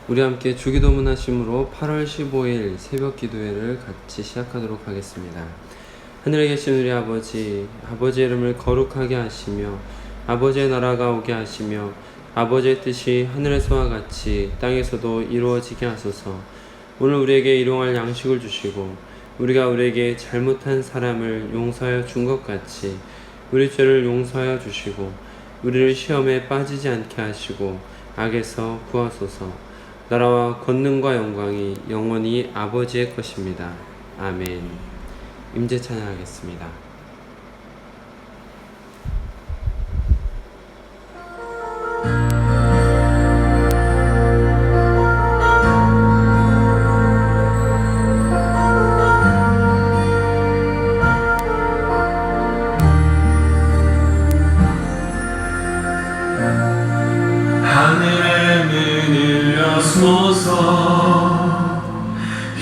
우리 함께 주기도문 하심으로 8월 15일 새벽 기도회를 같이 시작하도록 하겠습니다. 하늘에 계신 우리 아버지, 아버지의 이름을 거룩하게 하시며 아버지의 나라가 오게 하시며 아버지의 뜻이 하늘에서와 같이 땅에서도 이루어지게 하소서. 오늘 우리에게 일용할 양식을 주시고 우리가 우리에게 잘못한 사람을 용서하여 준 것 같이 우리 죄를 용서하여 주시고 우리를 시험에 빠지지 않게 하시고 악에서 구하소서. 나라와 권능과 영광이 영원히 아버지의 것입니다. 아멘. 임재 찬양하겠습니다.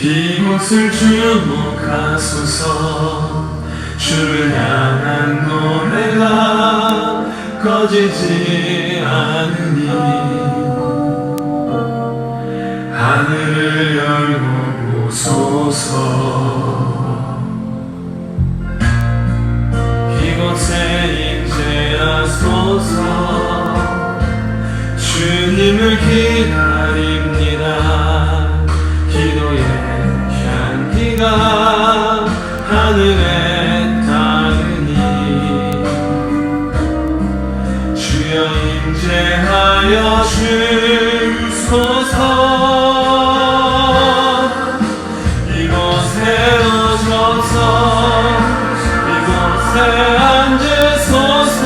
이곳을 주목하소서. 주를 향한 노래가 꺼지지 않으니 하늘을 열고 보소서. 이곳에 임재하소서. 주님을 기다립니다. 기도의 향기가 하늘에 닿으니 주여 임재하여 주소서. 이곳에 오셔서 이곳에 앉으소서.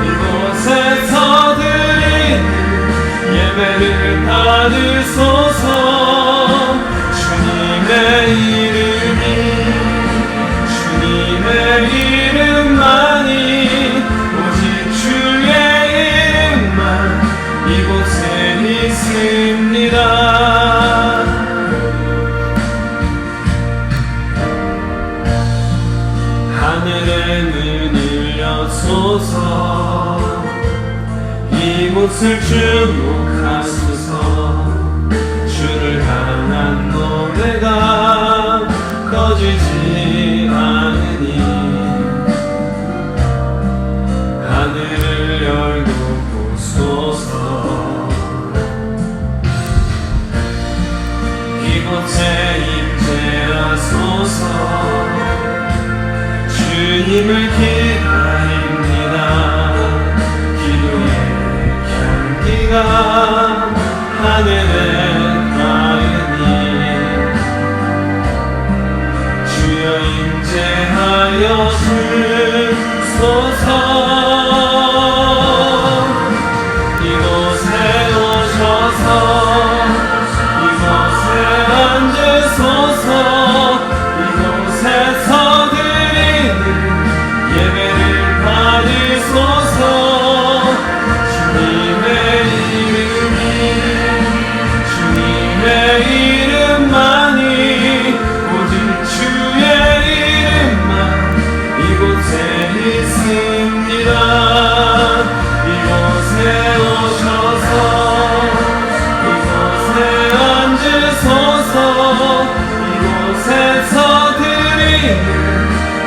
이곳에서 드리는 예배를 받으소서. 주님의 이름만이 오직 주의 이름만 이곳에 있습니다. 하늘의 문을 여소서. 이곳을 주목하소서. 주를 향한 노래가 꺼지지 않으니 하늘을 열고 보소서. 이곳에 임재하소서. 주님을 기다립니다. 기도의 향기가 하늘에 닿으니 주여 임재하여 주소서. 이곳에 오셔서 이곳에 앉으소서. 이곳에서 드리는 예배를 받으소서. 주님의 이름만이 오직 주의 이름만 이곳에 있습니다. 이곳에 오셔서 이곳에 앉으소서. 이곳에서 드리는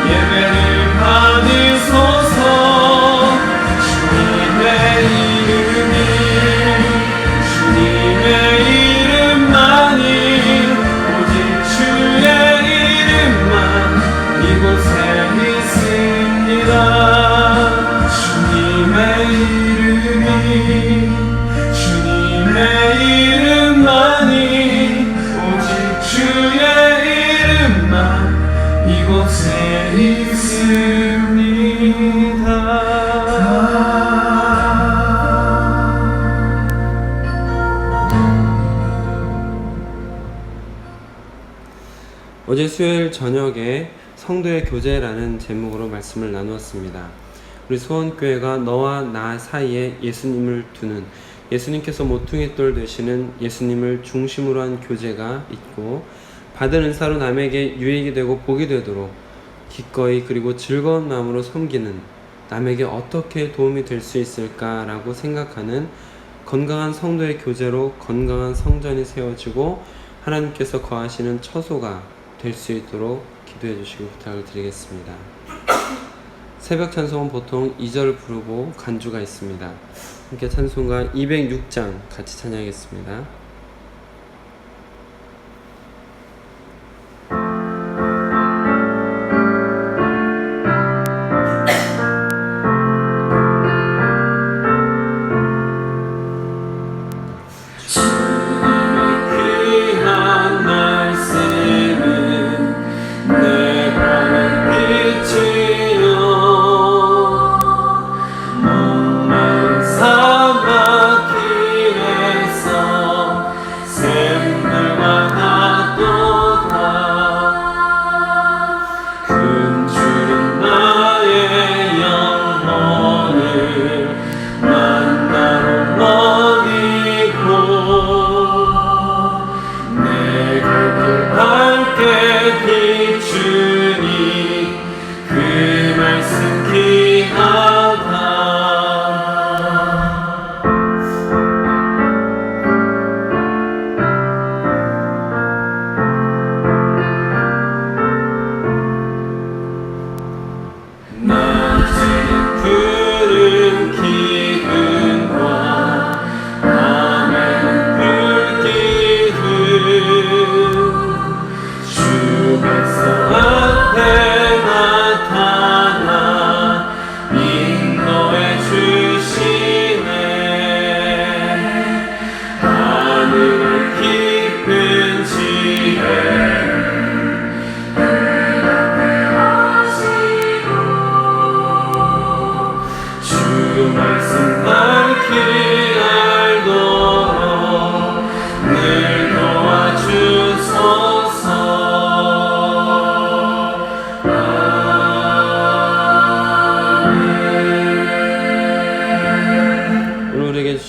예배를 받으소서. 주님의 이름만이 오직 주의 이름만 이곳에 있습니다. 주님의 이름만이 오직 주의 이름만 이곳에 있습니다. 어제 수요일 저녁에 성도의 교제라는 제목으로 말씀을 나누었습니다. 우리 수원교회가 너와 나 사이에 예수님을 두는, 예수님께서 모퉁이 돌 되시는 예수님을 중심으로 한 교제가 있고, 받은 은사로 남에게 유익이 되고 복이 되도록 기꺼이 그리고 즐거운 마음으로 섬기는, 남에게 어떻게 도움이 될 수 있을까라고 생각하는 건강한 성도의 교제로 건강한 성전이 세워지고 하나님께서 거하시는 처소가 될 수 있도록 기도해 주시고 부탁을 드리겠습니다. 새벽 찬송은 보통 2절 부르고 간주가 있습니다. 함께 찬송가 206장 같이 찬양하겠습니다.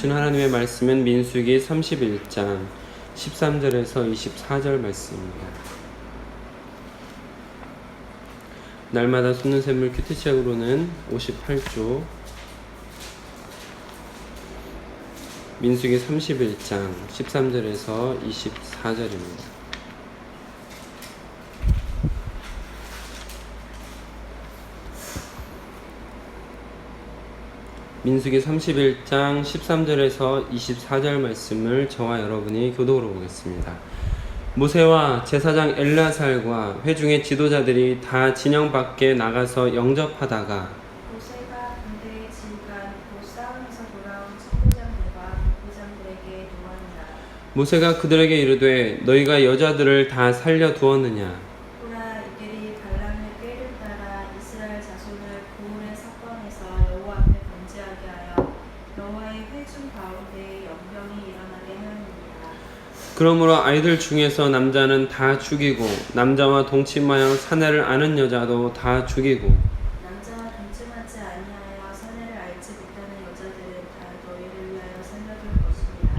하나님의 말씀은 민수기 31장 13절에서 24절 말씀입니다. 날마다 쏟는 샘물 큐티책으로는 58조, 민수기 31장 13절에서 24절입니다. 민수기 31장 13절에서 24절 말씀을 저와 여러분이 교독으로 보겠습니다. 모세와 제사장 엘르아살과 회중의 지도자들이 다 진영 밖에 나가서 영접하다가 모세가 군대의 지휘관 곧 싸움에서 돌아온 천부장들과 백부장들에게 노하니라. 모세가 그들에게 이르되 너희가 여자들을 다 살려 두었느냐? 보라, 이들이 발람의 꾀를 따라 이스라엘 자손을 고울의 사건에서 여호와 앞에 범죄하게 하여 여호와의 회중 가운데 연병이 일어나게 하였느니라. 그러므로 아이들 중에서 남자는 다 죽이고 남자와 동침하여 사내를 아는 여자도 다 죽이고 남자와 동침하지 아니하여 사내를 알지 못하는 여자들은 다 너희를 위하여 살려둘 것이니라.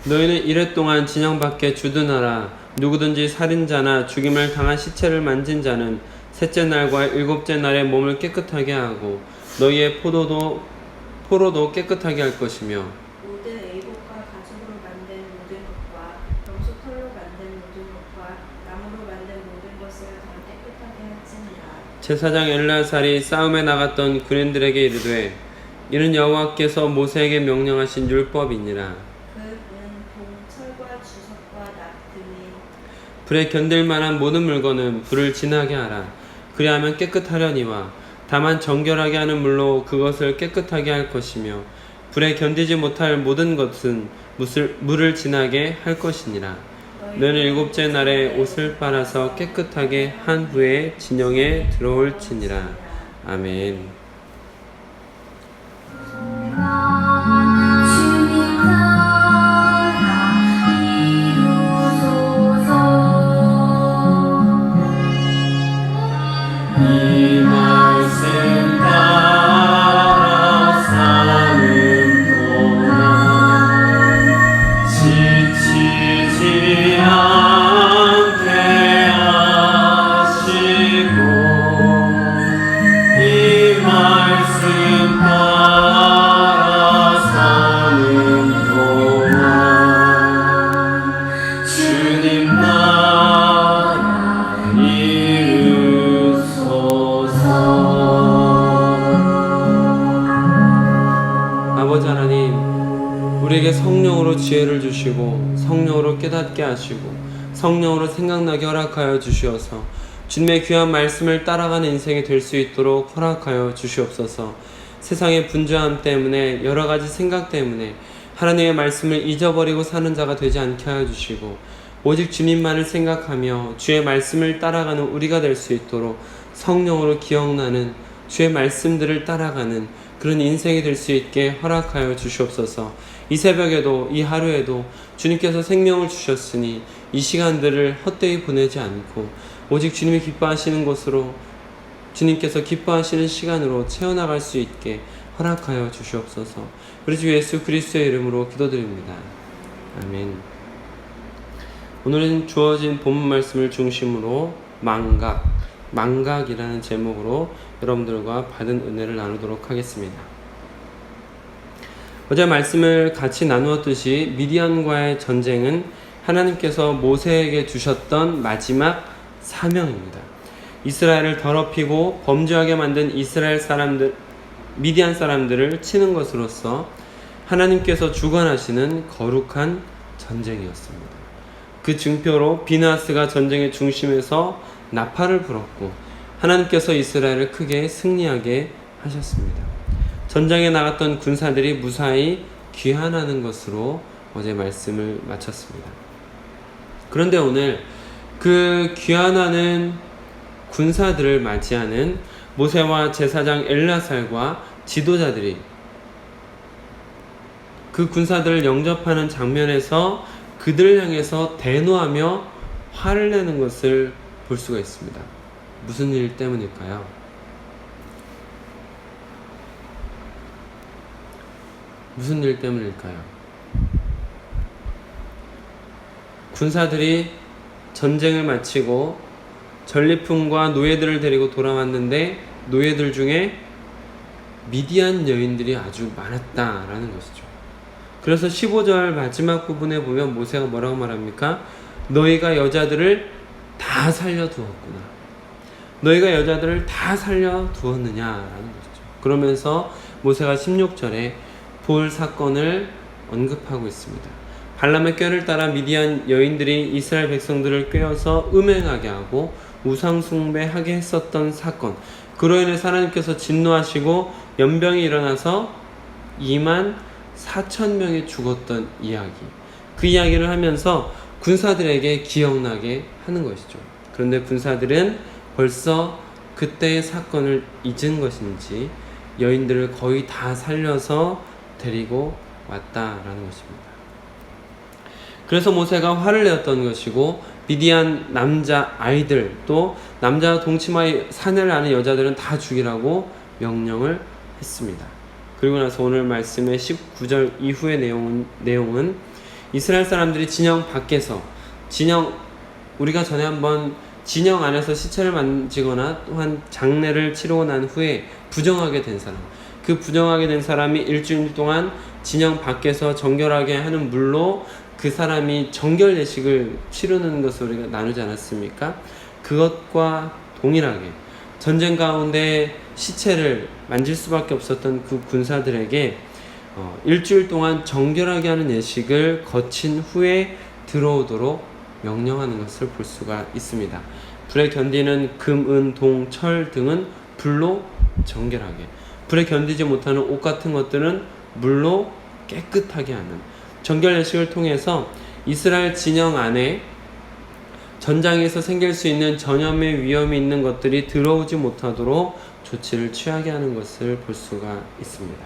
너희는 이랫 동안 진영 밖에 주둔하라. 누구든지 살인자나 죽임을 당한 시체를 만진 자는 셋째 날과 일곱째 날에 몸을 깨끗하게 하고 너희의 포로도 깨끗하게 할 것이며 모든 의복과 가죽으로 만든 모든 것과 염소털로 만든 모든 것과 나무로 만든 모든 것을 다 깨끗하게 할지니라. 제사장 엘르아살이 싸움에 나갔던 군인들에게 이르되 이는 여호와께서 모세에게 명령하신 율법이니라. 그은 동, 철과 주석과 납 등이 불에 견딜 만한 모든 물건은 불을 지나게 하라. 그리하면 깨끗하려니와 다만 정결하게 하는 물로 그것을 깨끗하게 할 것이며 불에 견디지 못할 모든 것은 물을 지나게 할 것이니라. 너는 일곱째 날에 옷을 빨아서 깨끗하게 한 후에 진영에 들어올지니라. 아멘. 이 말씀 따라 사는 동안 지치지 않게 하시고 이 말씀 따라 사는 동안 주시고 성령으로 깨닫게 하시고 성령으로 생각나게 허락하여 주시어서 주님의 귀한 말씀을 따라가는 인생이 될 수 있도록 허락하여 주시옵소서. 세상의 분주함 때문에 여러 가지 생각 때문에 하나님의 말씀을 잊어버리고 사는 자가 되지 않게 하여 주시고 오직 주님만을 생각하며 주의 말씀을 따라가는 우리가 될 수 있도록 성령으로 기억나는 주의 말씀들을 따라가는 그런 인생이 될 수 있게 허락하여 주시옵소서. 이 새벽에도 이 하루에도 주님께서 생명을 주셨으니 이 시간들을 헛되이 보내지 않고 오직 주님이 기뻐하시는 곳으로 주님께서 기뻐하시는 시간으로 채워나갈 수 있게 허락하여 주시옵소서. 우리 주 예수 그리스도의 이름으로 기도드립니다. 아멘. 오늘은 주어진 본문 말씀을 중심으로 망각이라는 제목으로 여러분들과 받은 은혜를 나누도록 하겠습니다. 어제 말씀을 같이 나누었듯이 미디안과의 전쟁은 하나님께서 모세에게 주셨던 마지막 사명입니다. 이스라엘을 더럽히고 범죄하게 만든 미디안 사람들을 치는 것으로서 하나님께서 주관하시는 거룩한 전쟁이었습니다. 그 증표로 비느하스가 전쟁의 중심에서 나팔을 불었고 하나님께서 이스라엘을 크게 승리하게 하셨습니다. 전장에 나갔던 군사들이 무사히 귀환하는 것으로 어제 말씀을 마쳤습니다. 그런데 오늘 그 귀환하는 군사들을 맞이하는 모세와 제사장 엘라살과 지도자들이 그 군사들을 영접하는 장면에서 그들을 향해서 대노하며 화를 내는 것을 볼 수가 있습니다. 무슨 일 때문일까요? 무슨 일 때문일까요? 군사들이 전쟁을 마치고 전리품과 노예들을 데리고 돌아왔는데 노예들 중에 미디안 여인들이 아주 많았다라는 것이죠. 그래서 15절 마지막 부분에 보면 모세가 뭐라고 말합니까? 너희가 여자들을 다 살려두었구나. 너희가 여자들을 다 살려두었느냐라는 것이죠. 그러면서 모세가 16절에 볼 사건을 언급하고 있습니다. 발람의 꾀를 따라 미디안 여인들이 이스라엘 백성들을 꾀어서 음행하게 하고 우상 숭배하게 했었던 사건, 그로 인해서 하나님께서 진노하시고 연병이 일어나서 2만 4천 명이 죽었던 이야기, 그 이야기를 하면서 군사들에게 기억나게 하는 것이죠. 그런데 군사들은 벌써 그때의 사건을 잊은 것인지 여인들을 거의 다 살려서 데리고 왔다라는 것입니다. 그래서 모세가 화를 내었던 것이고 미디안 남자 아이들 또 남자 동치마의 사내를 아는 여자들은 다 죽이라고 명령을 했습니다. 그리고 나서 오늘 말씀의 19절 이후의 내용은 이스라엘 사람들이 진영 밖에서 우리가 전에 한번 진영 안에서 시체를 만지거나 또한 장례를 치르고 난 후에 부정하게 된 사람, 그 부정하게 된 사람이 일주일 동안 진영 밖에서 정결하게 하는 물로 그 사람이 정결 예식을 치르는 것을 우리가 나누지 않았습니까? 그것과 동일하게 전쟁 가운데 시체를 만질 수밖에 없었던 그 군사들에게 일주일 동안 정결하게 하는 예식을 거친 후에 들어오도록 명령하는 것을 볼 수가 있습니다. 불에 견디는 금, 은, 동, 철 등은 불로 정결하게, 불에 견디지 못하는 옷 같은 것들은 물로 깨끗하게 하는 정결 예식을 통해서 이스라엘 진영 안에 전장에서 생길 수 있는 전염의 위험이 있는 것들이 들어오지 못하도록 조치를 취하게 하는 것을 볼 수가 있습니다.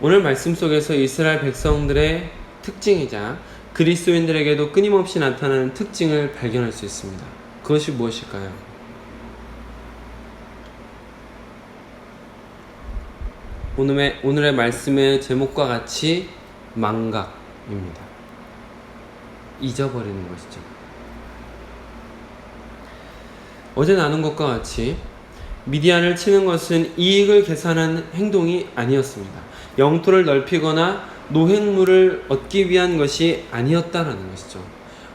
오늘 말씀 속에서 이스라엘 백성들의 특징이자 그리스도인들에게도 끊임없이 나타나는 특징을 발견할 수 있습니다. 그것이 무엇일까요? 오늘의 말씀의 제목과 같이 망각입니다. 잊어버리는 것이죠. 어제 나눈 것과 같이 미디안을 치는 것은 이익을 계산한 행동이 아니었습니다. 영토를 넓히거나 노획물을 얻기 위한 것이 아니었다라는 것이죠.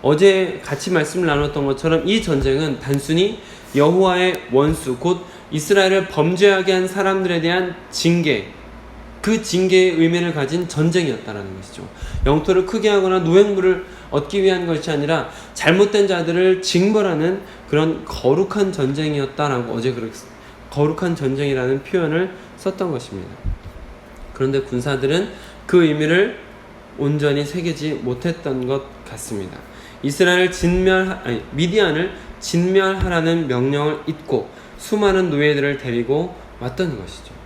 어제 같이 말씀을 나눴던 것처럼 이 전쟁은 단순히 여호와의 원수 곧 이스라엘을 범죄하게 한 사람들에 대한 징계, 그 징계의 의미를 가진 전쟁이었다라는 것이죠. 영토를 크게 하거나 노획물을 얻기 위한 것이 아니라 잘못된 자들을 징벌하는 그런 거룩한 전쟁이었다라고 어제 그렇게 거룩한 전쟁이라는 표현을 썼던 것입니다. 그런데 군사들은 그 의미를 온전히 새기지 못했던 것 같습니다. 미디안을 진멸하라는 명령을 잊고 수많은 노예들을 데리고 왔던 것이죠.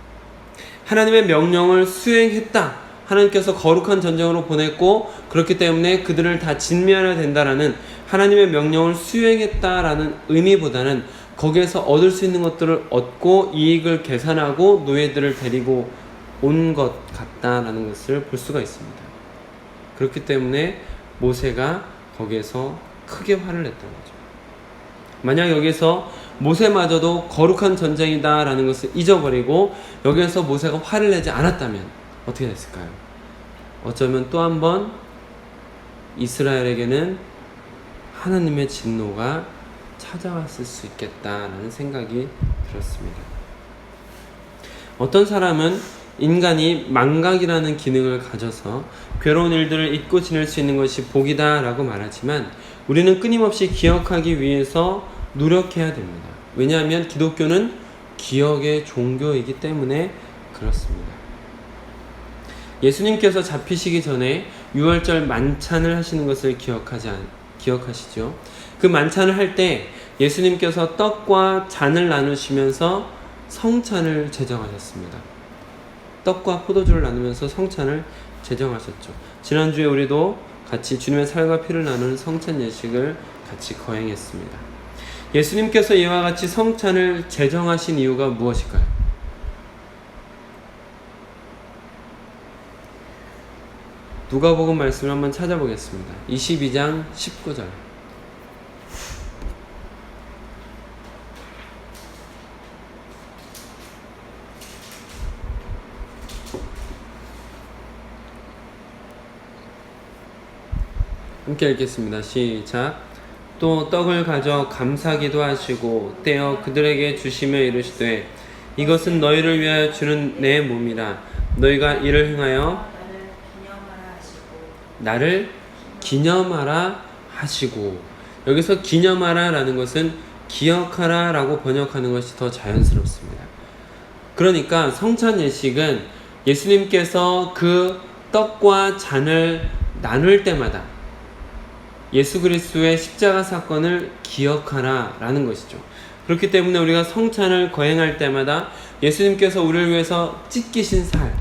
하나님의 명령을 수행했다. 하나님께서 거룩한 전쟁으로 보냈고 그렇기 때문에 그들을 다 진멸해야 된다라는 하나님의 명령을 수행했다라는 의미보다는 거기에서 얻을 수 있는 것들을 얻고 이익을 계산하고 노예들을 데리고 온 것 같다라는 것을 볼 수가 있습니다. 그렇기 때문에 모세가 거기에서 크게 화를 냈던 거죠. 만약 여기서 모세마저도 거룩한 전쟁이다라는 것을 잊어버리고 여기에서 모세가 화를 내지 않았다면 어떻게 됐을까요? 어쩌면 또 한 번 이스라엘에게는 하나님의 진노가 찾아왔을 수 있겠다라는 생각이 들었습니다. 어떤 사람은 인간이 망각이라는 기능을 가져서 괴로운 일들을 잊고 지낼 수 있는 것이 복이다 라고 말하지만 우리는 끊임없이 기억하기 위해서 노력해야 됩니다. 왜냐하면 기독교는 기억의 종교이기 때문에 그렇습니다. 예수님께서 잡히시기 전에 유월절 만찬을 하시는 것을 기억하시죠? 그 만찬을 할 때 예수님께서 떡과 잔을 나누시면서 성찬을 제정하셨습니다. 떡과 포도주를 나누면서 성찬을 제정하셨죠. 지난주에 우리도 같이 주님의 살과 피를 나누는 성찬 예식을 같이 거행했습니다. 예수님께서 이와 같이 성찬을 제정하신 이유가 무엇일까요? 누가복음 말씀을 한번 찾아보겠습니다. 22장 19절. 함께 읽겠습니다. 시작. 또 떡을 가져 감사기도 하시고 떼어 그들에게 주시며 이르시되 이것은 너희를 위하여 주는 내 몸이라. 너희가 이를 행하여 나를 기념하라 하시고. 여기서 기념하라 라는 것은 기억하라 라고 번역하는 것이 더 자연스럽습니다. 그러니까 성찬 예식은 예수님께서 그 떡과 잔을 나눌 때마다 예수 그리스도의 십자가 사건을 기억하라 라는 것이죠. 그렇기 때문에 우리가 성찬을 거행할 때마다 예수님께서 우리를 위해서 찢기신 살,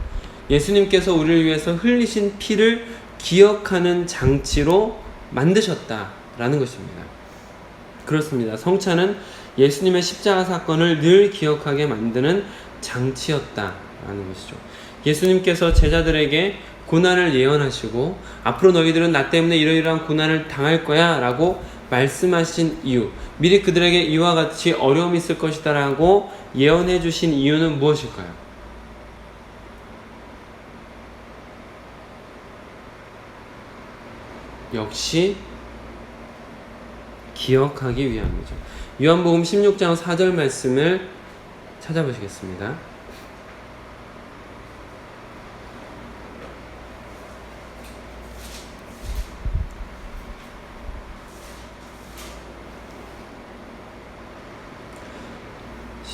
예수님께서 우리를 위해서 흘리신 피를 기억하는 장치로 만드셨다라는 것입니다. 그렇습니다. 성찬은 예수님의 십자가 사건을 늘 기억하게 만드는 장치였다라는 것이죠. 예수님께서 제자들에게 고난을 예언하시고 앞으로 너희들은 나 때문에 이러이러한 고난을 당할 거야 라고 말씀하신 이유, 미리 그들에게 이와 같이 어려움이 있을 것이다 라고 예언해 주신 이유는 무엇일까요? 역시 기억하기 위함이죠. 요한복음 16장 4절 말씀을 찾아보시겠습니다.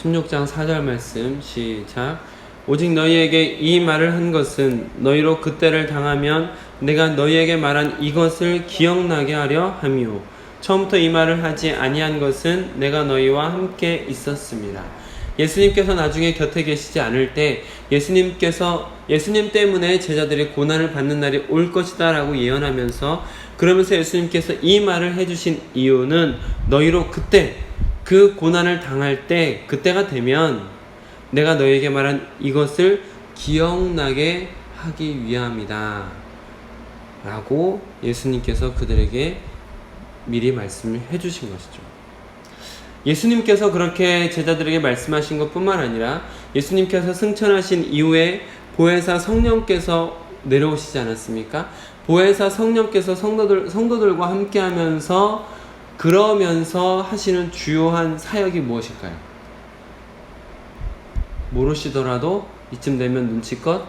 (16장 4절) 말씀 시작. 오직 너희에게 이 말을 한 것은 너희로 그때를 당하면 내가 너희에게 말한 이것을 기억나게 하려 함이요 처음부터 이 말을 하지 아니한 것은 내가 너희와 함께 있었습니다. 예수님께서 나중에 곁에 계시지 않을 때 예수님 때문에 제자들이 고난을 받는 날이 올 것이다 라고 예언하면서, 그러면서 예수님께서 이 말을 해주신 이유는 너희로 그때 그 고난을 당할 때, 그때가 되면 내가 너희에게 말한 이것을 기억나게 하기 위함이다 라고 예수님께서 그들에게 미리 말씀을 해주신 것이죠. 예수님께서 그렇게 제자들에게 말씀하신 것 뿐만 아니라 예수님께서 승천하신 이후에 보혜사 성령께서 내려오시지 않았습니까? 보혜사 성령께서 성도들과 함께 하면서 그러면서 하시는 주요한 사역이 무엇일까요? 모르시더라도 이쯤 되면 눈치껏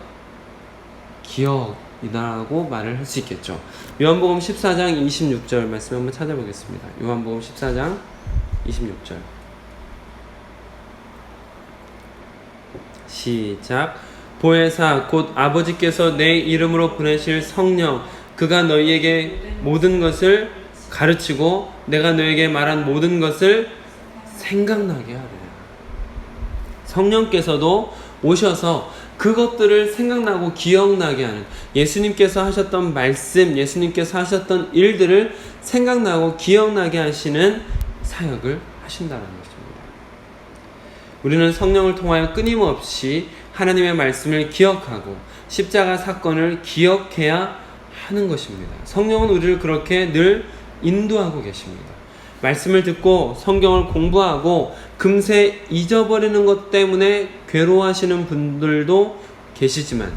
기억이다라고 말을 할 수 있겠죠. 요한복음 14장 26절 말씀 한번 찾아보겠습니다. 요한복음 14장 26절 시작. 보혜사 곧 아버지께서 내 이름으로 보내실 성령 그가 너희에게 모든 것을 가르치고 내가 너에게 말한 모든 것을 생각나게 하리라. 성령께서도 오셔서 그것들을 생각나고 기억나게 하는, 예수님께서 하셨던 말씀, 예수님께서 하셨던 일들을 생각나고 기억나게 하시는 사역을 하신다는 것입니다. 우리는 성령을 통하여 끊임없이 하나님의 말씀을 기억하고 십자가 사건을 기억해야 하는 것입니다. 성령은 우리를 그렇게 늘 인도하고 계십니다. 말씀을 듣고 성경을 공부하고 금세 잊어버리는 것 때문에 괴로워하시는 분들도 계시지만,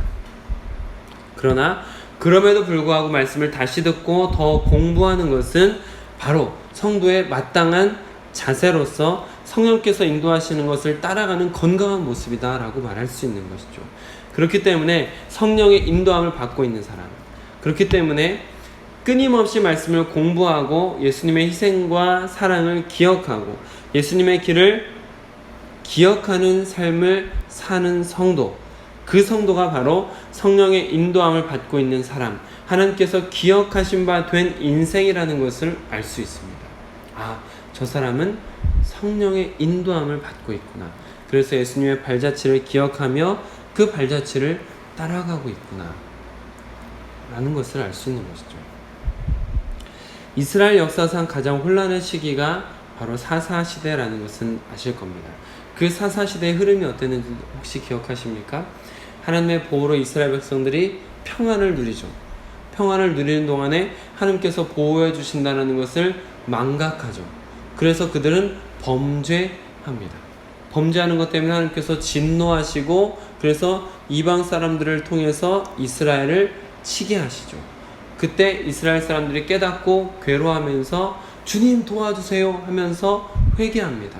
그러나 그럼에도 불구하고 말씀을 다시 듣고 더 공부하는 것은 바로 성도의 마땅한 자세로서 성령께서 인도하시는 것을 따라가는 건강한 모습이다 라고 말할 수 있는 것이죠. 그렇기 때문에 성령의 인도함을 받고 있는 사람, 그렇기 때문에 끊임없이 말씀을 공부하고 예수님의 희생과 사랑을 기억하고 예수님의 길을 기억하는 삶을 사는 성도, 그 성도가 바로 성령의 인도함을 받고 있는 사람, 하나님께서 기억하신 바 된 인생이라는 것을 알 수 있습니다. 아, 저 사람은 성령의 인도함을 받고 있구나. 그래서 예수님의 발자취를 기억하며 그 발자취를 따라가고 있구나 라는 것을 알 수 있는 것이죠. 이스라엘 역사상 가장 혼란의 시기가 바로 사사시대라는 것은 아실 겁니다. 그 사사시대의 흐름이 어땠는지 혹시 기억하십니까? 하나님의 보호로 이스라엘 백성들이 평안을 누리죠. 평안을 누리는 동안에 하나님께서 보호해 주신다는 것을 망각하죠. 그래서 그들은 범죄합니다. 범죄하는 것 때문에 하나님께서 진노하시고, 그래서 이방 사람들을 통해서 이스라엘을 치게 하시죠. 그때 이스라엘 사람들이 깨닫고 괴로워하면서 주님 도와주세요 하면서 회개합니다.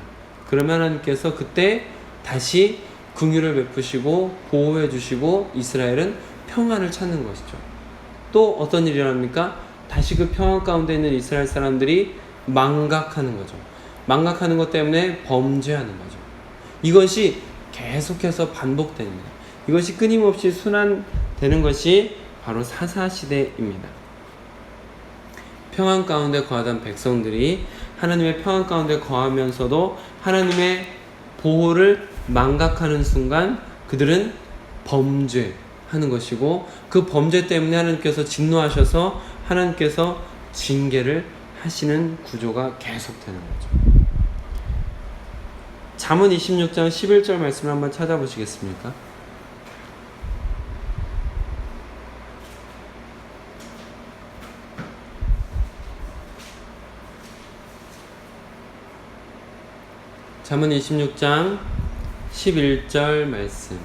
그러면 하나님께서 그때 다시 긍휼을 베푸시고 보호해 주시고 이스라엘은 평안을 찾는 것이죠. 또 어떤 일이 일어납니까? 다시 그 평안 가운데 있는 이스라엘 사람들이 망각하는 거죠. 망각하는 것 때문에 범죄하는 거죠. 이것이 계속해서 반복됩니다. 이것이 끊임없이 순환되는 것이 바로 사사시대입니다. 평안 가운데 거하던 백성들이 하나님의 평안 가운데 거하면서도 하나님의 보호를 망각하는 순간 그들은 범죄하는 것이고, 그 범죄 때문에 하나님께서 진노하셔서 하나님께서 징계를 하시는 구조가 계속되는 거죠. 잠언 26장 11절 말씀을 한번 찾아보시겠습니까? 잠언 26장 11절 말씀.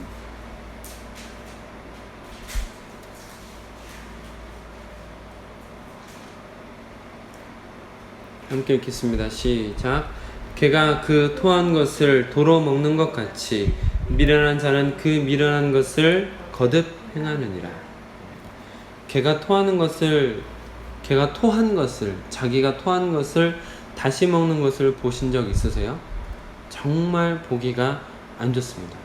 함께 읽겠습니다. 시작. 개가 그 토한 것을 도로 먹는 것 같이 미련한 자는 그 미련한 것을 거듭 행하느니라. 개가 토한 것을, 자기가 토한 것을 다시 먹는 것을 보신 적 있으세요? 정말 보기가 안 좋습니다.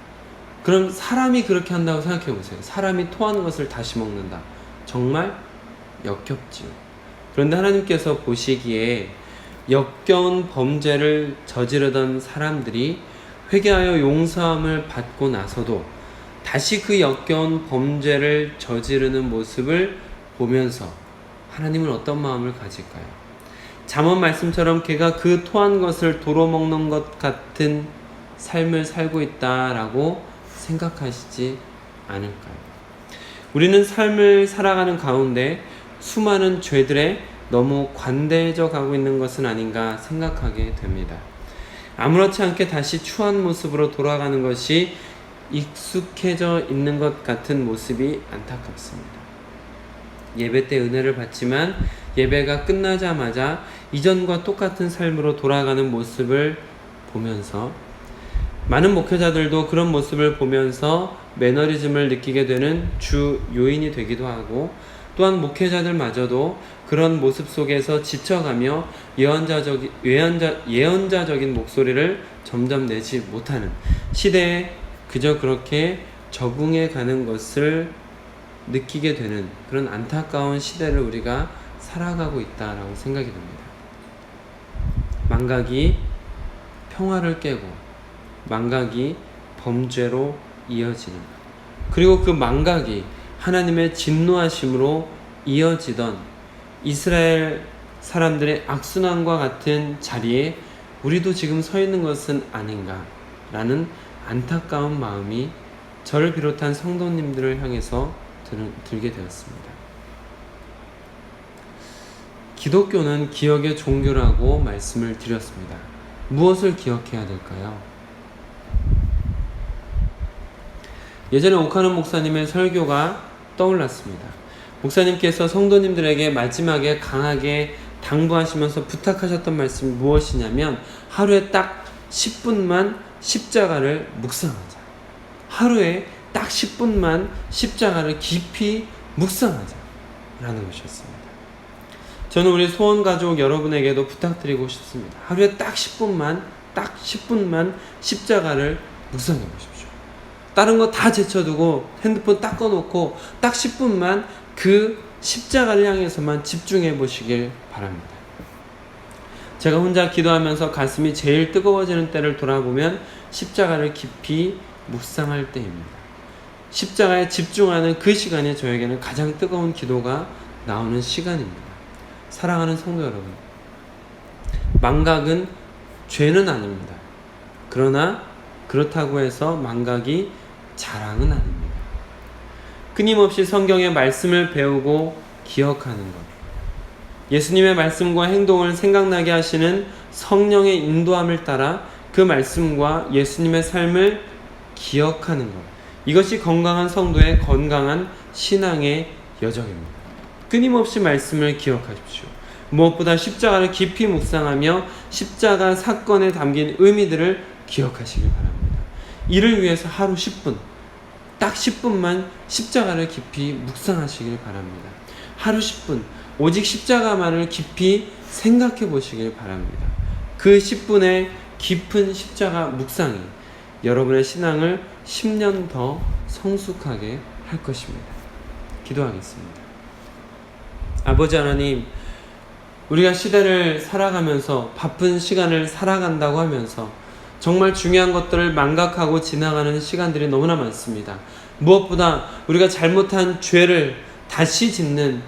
그럼 사람이 그렇게 한다고 생각해 보세요. 사람이 토하는 것을 다시 먹는다. 정말 역겹지요. 그런데 하나님께서 보시기에 역겨운 범죄를 저지르던 사람들이 회개하여 용서함을 받고 나서도 다시 그 역겨운 범죄를 저지르는 모습을 보면서 하나님은 어떤 마음을 가질까요? 잠언 말씀처럼 걔가 그 토한 것을 도로 먹는 것 같은 삶을 살고 있다라고 생각하시지 않을까요? 우리는 삶을 살아가는 가운데 수많은 죄들에 너무 관대해져 가고 있는 것은 아닌가 생각하게 됩니다. 아무렇지 않게 다시 추한 모습으로 돌아가는 것이 익숙해져 있는 것 같은 모습이 안타깝습니다. 예배 때 은혜를 받지만 예배가 끝나자마자 이전과 똑같은 삶으로 돌아가는 모습을 보면서, 많은 목회자들도 그런 모습을 보면서 매너리즘을 느끼게 되는 주 요인이 되기도 하고, 또한 목회자들마저도 그런 모습 속에서 지쳐가며 예언자적인 목소리를 점점 내지 못하는 시대에 그저 그렇게 적응해 가는 것을 느끼게 되는 그런 안타까운 시대를 우리가 살아가고 있다라고 생각이 듭니다. 망각이 평화를 깨고 망각이 범죄로 이어지는, 그리고 그 망각이 하나님의 진노하심으로 이어지던 이스라엘 사람들의 악순환과 같은 자리에 우리도 지금 서 있는 것은 아닌가라는 안타까운 마음이 저를 비롯한 성도님들을 향해서 들게 되었습니다. 기독교는 기억의 종교라고 말씀을 드렸습니다. 무엇을 기억해야 될까요? 예전에 오카노 목사님의 설교가 떠올랐습니다. 목사님께서 성도님들에게 마지막에 강하게 당부하시면서 부탁하셨던 말씀이 무엇이냐면, 하루에 딱 10분만 십자가를 묵상하자. 하루에 딱 10분만 십자가를 깊이 묵상하자 라는 것이었습니다. 저는 우리 소원가족 여러분에게도 부탁드리고 싶습니다. 하루에 딱 10분만 십자가를 묵상해 보십시오. 다른 거 다 제쳐두고 핸드폰 딱 꺼놓고 딱 10분만 그 십자가를 향해서만 집중해 보시길 바랍니다. 제가 혼자 기도하면서 가슴이 제일 뜨거워지는 때를 돌아보면 십자가를 깊이 묵상할 때입니다. 십자가에 집중하는 그 시간이 저에게는 가장 뜨거운 기도가 나오는 시간입니다. 사랑하는 성도 여러분, 망각은 죄는 아닙니다. 그러나 그렇다고 해서 망각이 자랑은 아닙니다. 끊임없이 성경의 말씀을 배우고 기억하는 것, 예수님의 말씀과 행동을 생각나게 하시는 성령의 인도함을 따라 그 말씀과 예수님의 삶을 기억하는 것, 이것이 건강한 성도의 건강한 신앙의 여정입니다. 끊임없이 말씀을 기억하십시오. 무엇보다 십자가를 깊이 묵상하며 십자가 사건에 담긴 의미들을 기억하시길 바랍니다. 이를 위해서 하루 10분, 딱 10분만 십자가를 깊이 묵상하시길 바랍니다. 하루 10분, 오직 십자가만을 깊이 생각해 보시길 바랍니다. 그 10분의 깊은 십자가 묵상이 여러분의 신앙을 10년 더 성숙하게 할 것입니다. 기도하겠습니다. 아버지 하나님, 우리가 시대를 살아가면서 바쁜 시간을 살아간다고 하면서 정말 중요한 것들을 망각하고 지나가는 시간들이 너무나 많습니다. 무엇보다 우리가 잘못한 죄를 다시 짓는,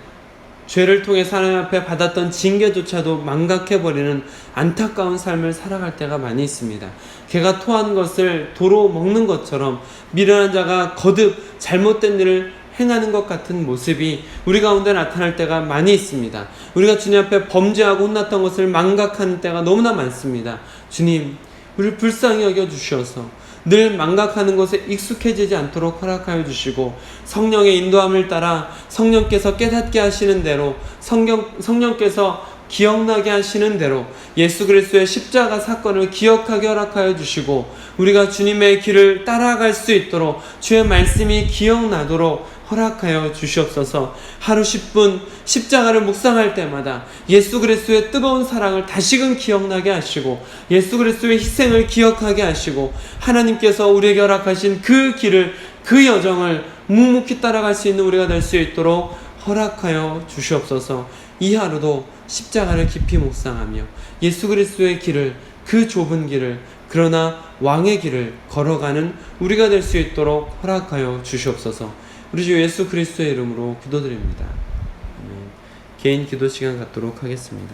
죄를 통해서 하나님 앞에 받았던 징계조차도 망각해버리는 안타까운 삶을 살아갈 때가 많이 있습니다. 개가 토한 것을 도로 먹는 것처럼 미련한 자가 거듭 잘못된 일을 행하는 것 같은 모습이 우리 가운데 나타날 때가 많이 있습니다. 우리가 주님 앞에 범죄하고 혼났던 것을 망각하는 때가 너무나 많습니다. 주님, 우리를 불쌍히 여겨주셔서 늘 망각하는 것에 익숙해지지 않도록 허락하여 주시고, 성령의 인도함을 따라 성령께서 깨닫게 하시는 대로, 성령께서 기억나게 하시는 대로 예수 그리스도의 십자가 사건을 기억하게 허락하여 주시고, 우리가 주님의 길을 따라갈 수 있도록 주의 말씀이 기억나도록 허락하여 주시옵소서. 하루 10분 십자가를 묵상할 때마다 예수 그리스도의 뜨거운 사랑을 다시금 기억나게 하시고, 예수 그리스도의 희생을 기억하게 하시고, 하나님께서 우리에게 허락하신 그 길을, 그 여정을 묵묵히 따라갈 수 있는 우리가 될 수 있도록 허락하여 주시옵소서. 이 하루도 십자가를 깊이 묵상하며 예수 그리스도의 길을, 그 좁은 길을, 그러나 왕의 길을 걸어가는 우리가 될 수 있도록 허락하여 주시옵소서. 우리 주 예수 그리스도의 이름으로 기도드립니다. 개인 기도 시간 갖도록 하겠습니다.